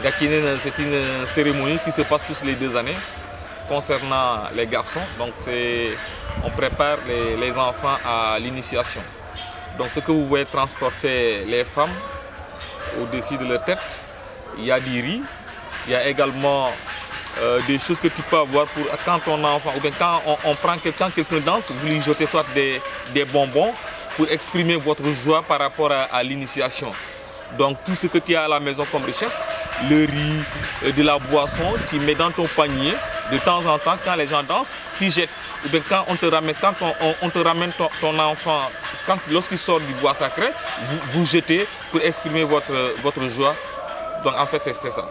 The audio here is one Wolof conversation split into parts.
Gakinen, c'est une cérémonie qui se passe tous les 2 années concernant les garçons. Donc on prépare les enfants à l'initiation. Donc ce que vous voyez transporter les femmes au-dessus de leur tête, il y a du riz, il y a également des choses que tu peux avoir pour quand ton enfant, ou bien quand quelqu'un danse, vous lui jetez soit des bonbons pour exprimer votre joie par rapport à l'initiation. Donc tout ce que tu as à la maison comme richesse, le riz, de la boisson, tu mets dans ton panier. De temps en temps, quand les gens dansent, tu jettes. Ou bien quand on te ramène ton enfant, lorsqu'il sort du bois sacré, vous jetez pour exprimer votre joie. Donc en fait, c'est ça.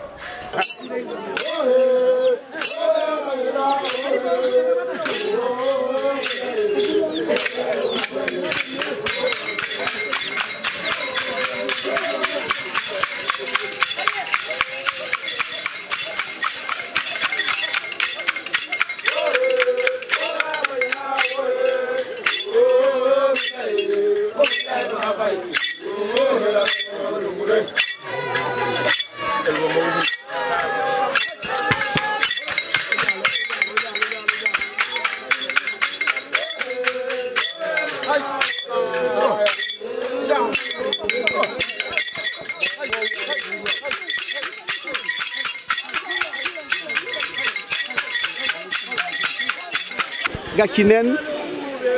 Gakinen,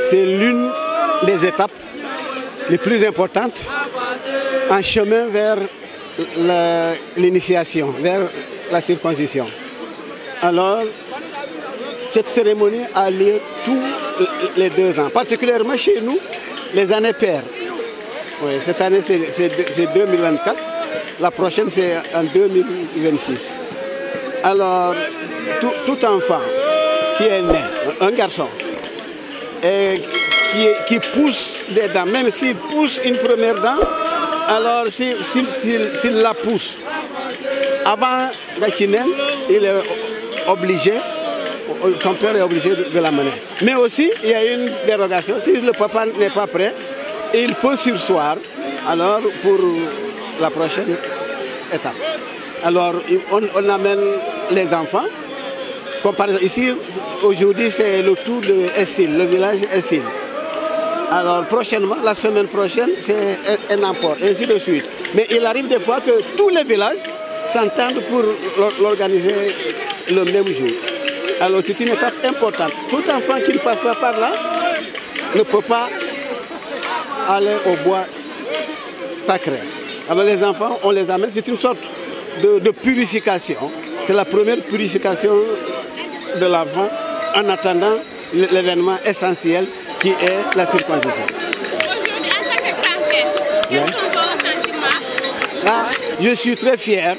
c'est l'une des étapes les plus importantes en chemin vers l'initiation, vers la circoncision. Alors, cette cérémonie a lieu tous les 2 ans, particulièrement chez nous, les années paires. Oui, cette année, c'est 2024, la prochaine, c'est en 2026. Alors, tout enfant qui est né, un garçon, et qui pousse des dents, même s'il pousse une première dent, alors s'il la pousse avant Gakinen, il est obligé, son père est obligé de l'amener. Mais aussi, il y a une dérogation, si le papa n'est pas prêt, il peut surseoir alors pour la prochaine étape. Alors on amène les enfants. Comme par exemple, ici, aujourd'hui, c'est le tour de Essil, le village Essil. Alors, prochainement, la semaine prochaine, c'est un apport, ainsi de suite. Mais il arrive des fois que tous les villages s'entendent pour l'organiser le même jour. Alors, c'est une étape importante. Tout enfant qui ne passe pas par là ne peut pas aller au bois sacré. Alors, les enfants, on les amène, c'est une sorte de purification. C'est la première purification de l'enfant en attendant l'événement essentiel qui est la circoncision. Aujourd'hui, en tant que grand-père, quels sont vos sentiments? Là, je suis très fier,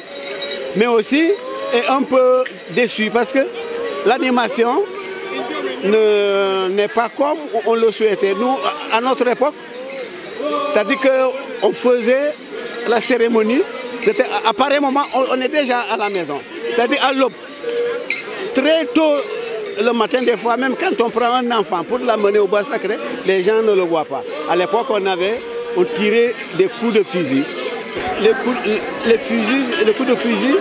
mais aussi et un peu déçu parce que l'animation n'est pas comme on le souhaitait. Nous, à notre époque, c'est-à-dire qu'on faisait la cérémonie, à pareil moment, on est déjà à la maison. C'est-à-dire à l'aube. Très tôt le matin, des fois, même quand on prend un enfant pour l'amener au bois sacré, les gens ne le voient pas. À l'époque, on tirait des coups de fusil. Les coups de fusil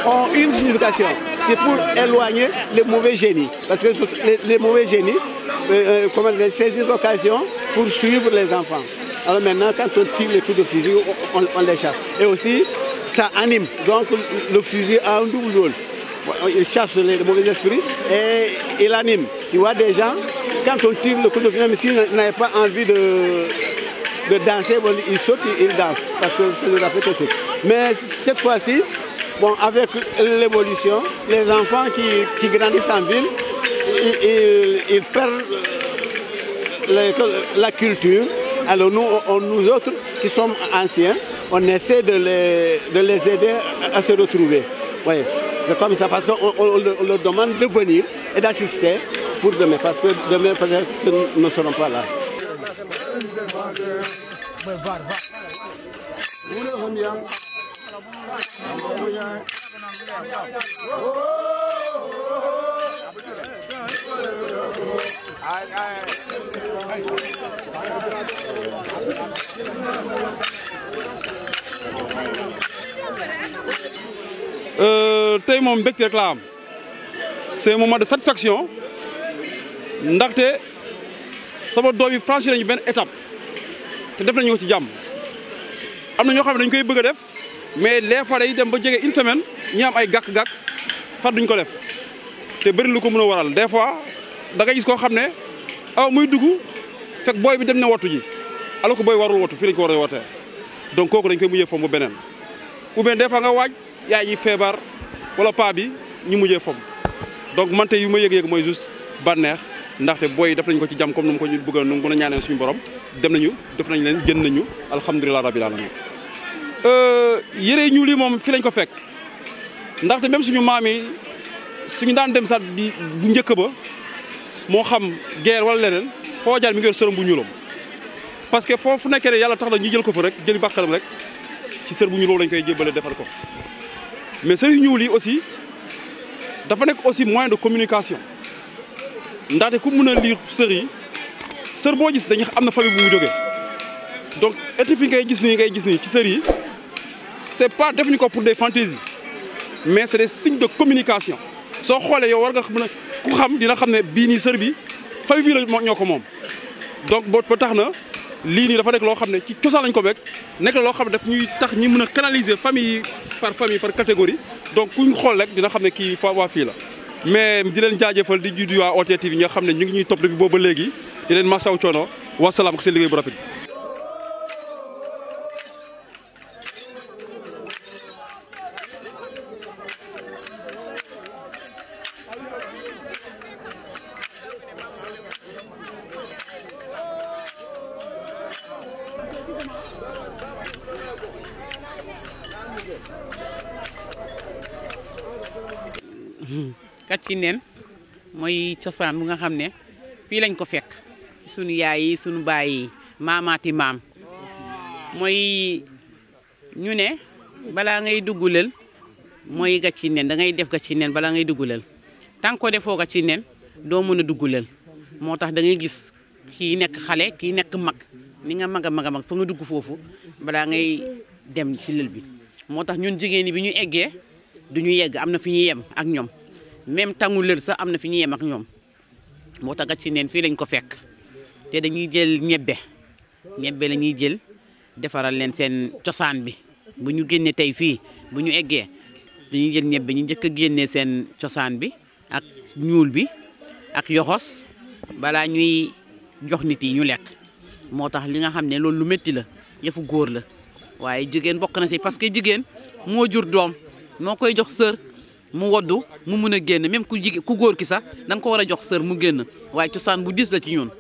ont une signification. C'est pour éloigner les mauvais génies. Parce que les mauvais génies saisissent l'occasion pour suivre les enfants. Alors maintenant, quand on tire les coups de fusil, on les chasse. Et aussi, ça anime. Donc le fusil a un double rôle. Il chasse les mauvais esprits et il anime. Tu vois des gens, quand on tire le coup de fusil, même s'ils n'avaient pas envie de danser, ils sautent, ils dansent. Parce que ça leur rappelle quelque chose. Mais cette fois-ci, bon, avec l'évolution, les enfants qui grandissent en ville, ils perdent la culture. Alors nous autres qui sommes anciens, on essaie de les aider à se retrouver. Oui, c'est comme ça, parce qu'on leur demande de venir et d'assister pour demain, parce que demain peut-être que nous ne serons pas là. tey moom mbégte rek laa am c'est un moment de satisfaction ndaxte sama doom yi franchi nañu benn étape te def nañu ko ci jàmm. am na ñoo xam ne dañ koy bëgg a def mais les fois day dem ba jege une semaine ñi am ay gàkk-gàkk far duñ ko def te bëri lu ko mën a waral des fois da ngay gis koo xam ne muy dugg fekk booy bi dem na wattu ji alors que booy warul wattu fii lañ ko war a wootee donc kooku dañ koy mujjee fomm beneen ou bien des fois nga waaj yaay yi feebar wala paa bi ñu mujjee fomm donc man tey yu ma yëg-yëg mooy juste bànneex ndaxte booy def nañ ko ci jàmm comme nu mu ko ñu bëgg a nu mu ko ñaanee suñu borom dem nañu def nañ leen génn nañu alhamdulilah rabbil alamin yére ñuul yi moom fii lañ ko fekk ndaxte même suñu maam yi suñu daan dem sax di bu njëkk ba moo xam guerre wala leneen foo jaar mi ngi yor sërëm bu ñuulam parce que foofu nekkee ne yàlla tax na ñu jël ko fa rek jëli bàkkaram rek ci sër bu ñuul lañ koy jébbale defal ko mais sër yu ñuul yi aussi dafa nekk aussi moyen de communication ndaxte ku mën a lire sër yi sër boo gis dañuy am na famille bu mu jógee donc étif yi ngay gis nii ci sër yi c'est pas defuñu ko pour des fantaisies mais c'est des signes de communication soo xoolee yow war nga mën a ku xam dina xam ne bii nii sër bi famille bii la ñoo ko moom donc ba tax na lii nii dafa nekk loo xam ne ci cosaan lañ ko bekk nekk loo xam ne daf ñuy tax ñi mën a canaliser famille par catégorie donc kuñ xool rek dina xam ne kii waa fii la mais di leen jaajëfal di juddu waa OT TV nga xam ne ñu ngi ñuy topp bi boobu ba léegi di leen masaw coono wasalaam ko seen liggéey bu rafet. Kàcci Neen mooy cosaan bu nga xam ne fii lañ ko fekk ci sunu yaay yi sunu baay yi maamaati maam mooy ñu ne balaa ngay dugguleel mooy Kàcci Neen da ngay def Kàcci Neen balaa ngay dugguleel tant que defoo Kàcci Neen doo mën a dugguleel moo tax da ngay gis kii nekk xale kii nekk mag ni nga mag a mag fa nga dugg foofu balaa ngay dem ci lël bi moo tax ñun jigéen ñi bi ñu eggee du ñu yegg am na fi ñuy yem ak ñoom même tangu lël sax am na fi ñuy yem ak ñoom moo tax Kàcci Neen fii lañ ko fekk te dañuy jël ñebbe la ñuy jël defaral leen seen cosaan bi bu ñu génnee tey fii bu ñu eggee dañuy jël ñebbe ñu njëkk a génnee seen cosaan bi ak ñuul bi ak yoxos balaa ñuy jox nit yi ñu lekk moo tax li nga xam ne loolu lu métti la yëfu góor la waaye jigéen bokk na si parce que jigéen moo jur doom moo koy jox sër mu woddu mu mun a génn même ku góor ki sax da nga ko war a jox sër mu génn waaye cosaan bu diis la ci ñun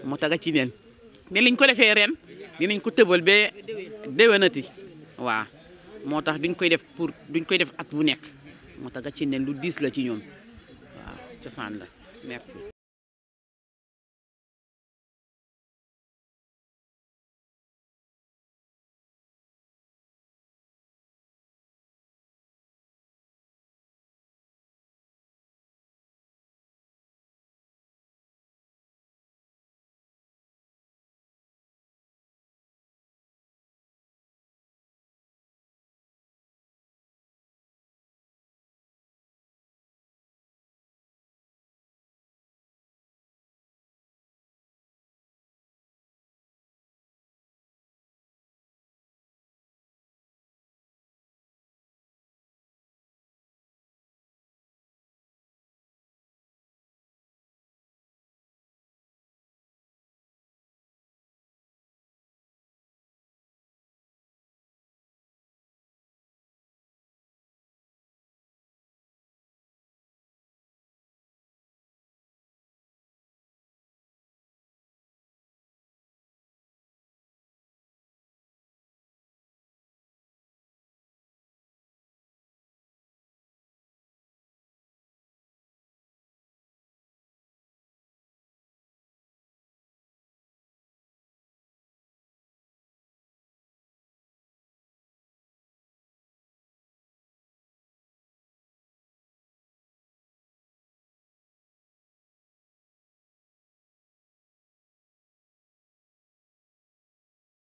moo tax Kàcci Neen ne liñ ko defee ren dinañ ko tëbal ba déwénati waaw moo tax duñ koy def at bu nekk moo tax Kàcci Neen lu diis la ci ñun waaw cosaan la merci.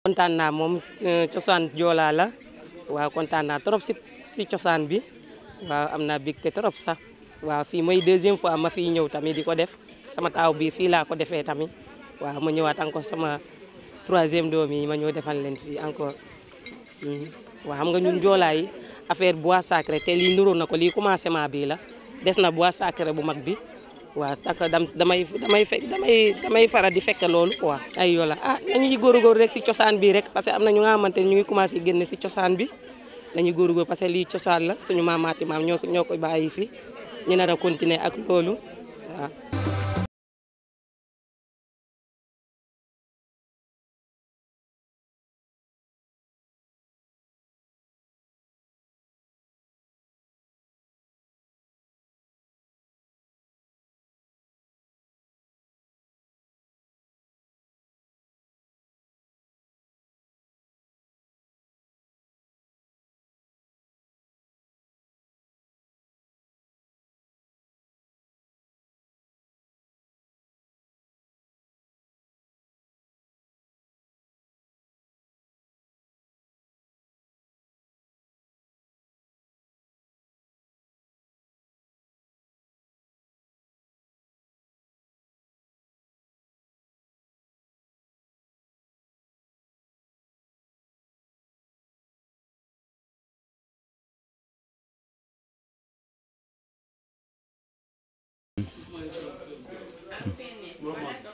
kontaan naa moom cosaan joolaa la waaw kontaan naa trop si cosaan bi waaw am naa bégte trop sax waaw fii mooy deuxième fois ma fiy ñëw tamit di ko def sama taaw bi fii laa ko defee tamit waaw ma ñëwaat encore sama troisième doom yi ma ñëw defal leen fii encore waaw xam nga ñun joolaa yi affaire bois sacré te lii niróo na ko lii commencement bii la des na bois sacré bu mag bi waaw tak damay faral di fekk loolu quoi ay yola nañuy góorgóor rek si cosaan bi rek parce que am na ñu nga xamante ñu ngi commencé génn si cosaan bi nañuy góorgóor parce que lii cosaan la suñu maamaati maam ñoo ko bàyyi fi ñu nar a continuer ak loolu waaw.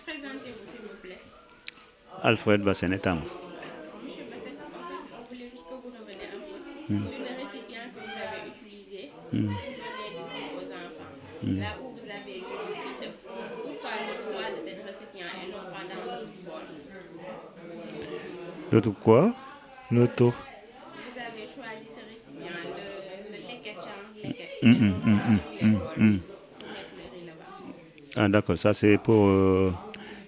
Présentez-vous s'il vous plaît. Alfred Bassenet-Tam. Monsieur Bassenet, on voulait juste que vous reveniez un peu sur le récipient que vous avez utilisé pour donner du thé aux enfants. Là où vous avez mis du thé, pourquoi le choix de cet récipient et non pas dans l'autre bol? L'autre quoi? L'autre. Vous avez choisi ce récipient, le leket chang, Ah d'accord, ça c'est pour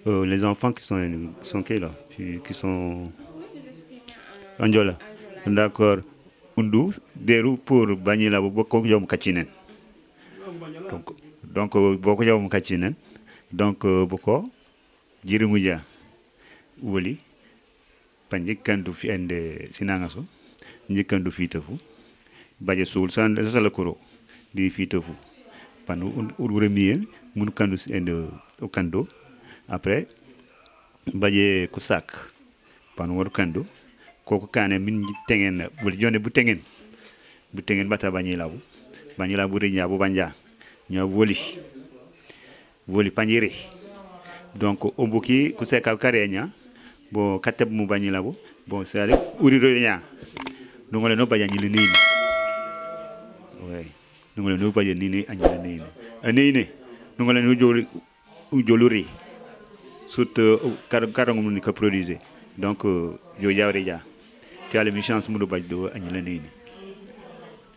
les enfants qui sont qui là, qui sont en Joola. D'accord. Undu deru pour bañila bo ko jom kacinen. Donc boko jom kacinen. Donc boko jirimuja woli panjikandu fi ende sinangaso njikandu fitafu baje sul san sala koro di fitafu panu uremie mun kandu ende okando après baje ko sak panu wor kando koko kane min tengen wol jone bu tengen bata bañilabu re nyaabu banja nya woli panjiri donc ombuki ku seka karenya bo kateb mu bañilabu bon sale uriro nya ngole no bañi le nini ouais ngole no bañi nini anyile nini anini ngole no joluri sut karangum ni ka produire donc yo yawre ja ti ale mi chance mu do bajdo anyile nini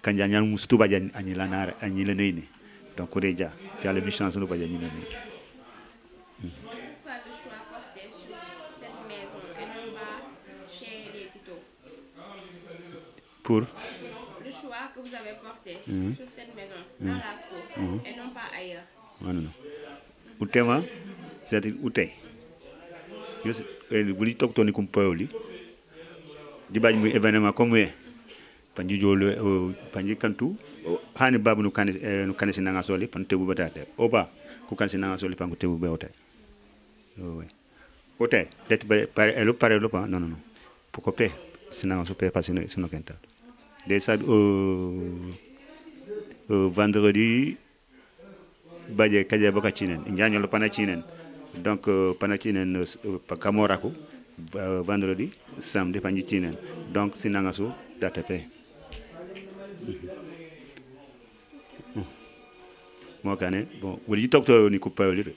kanja nyal mustu bajan anyila nar anyile nini donc reja ti ale mi chance no bajan anyile nini. Pour le choix que vous avez porté sur cette maison, dans la cour, et non pas ailleurs. Non. Utema, c'est-à-dire Ute. Vous dites que vous Pauli. Du bas du événement comme Panji Jolo, Panji Kantu, Hani Babu nous connaissons dans la soli, Pantebu Batate. Oba, vous connaissez dans la soli, Pantebu Baote. Oui. Ute, d'être par le pas, non. Pourquoi pas? Sinon, on se peut passer sur nos quintal. Dès ça, vendredi, Baye Kaja Bokachinen, Indian le Panachinen. Donc, Panachinen, Kamoraku, vendredi, samedi, Panachinen. Donc, Sinangasu, Datepe. Moi, bon, vous dites que vous coupez le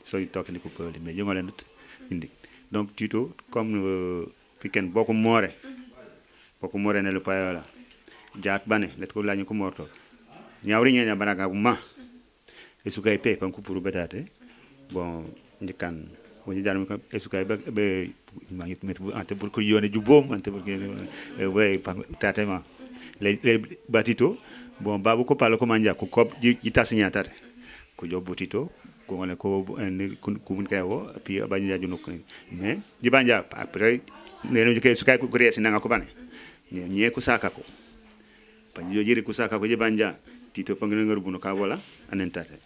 soy tok ni coupé mais yo ngalen indi donc tuto comme piken boko more ne le payola jaat bane let ko lañu ko morto ñawri ñeña banaga ma e sukay pe pan ko pour betate bon ndikan mo ci jarmi ko e sukay be ma ngi met ante pour ko yone ju bom ante pour que way tatema les batito bon babu ko palo ko manja ko kop ji tasnya tate ko jobbu tito ko ngone ko mun kayo puis banja ju nok mais di banja après neno jike sukay ko resi nanga ko bane ñe ko saka ko panjo jiri kusaka ko jibanja tito pangana ngar bunu ka wala anentate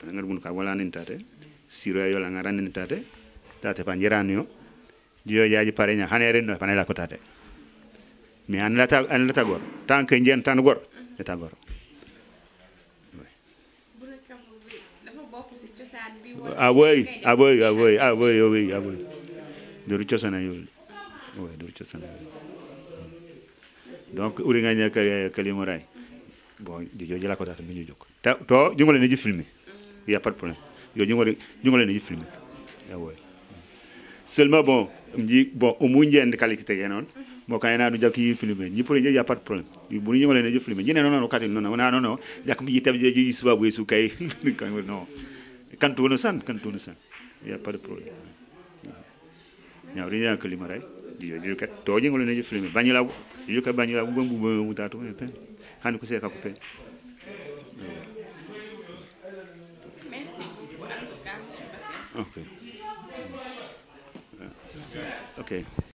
ngar bunu ka wala anentate siro yo la ngara anentate tate panjiranio dio jaaji parenya hanere no panela ko tate mi an lata gor tant que njen tan gor eta gor oui de cosana yo oui de cosana donc uri nga nya kalimo ray bon di jo jela ko tate mi ñu jok to jungole ni ji filmer il y a pas de problème yo jungole ni ji filmer ya oui seulement bon mji bon o mu njend qualité genon mo kanena du jakki filmer ni pour il y a pas de problème bu ñu ngolé ne filmer ñene non kati non non jak mi tab ji suba bu su kay non quand on san il y a pas de problème ñaw ri ñak li ma ray di yo kat to ji ngolé ne filmer bañu la yu ka bañu la bu bu tatu pe han ko se ka ko pe merci beaucoup en tout cas OK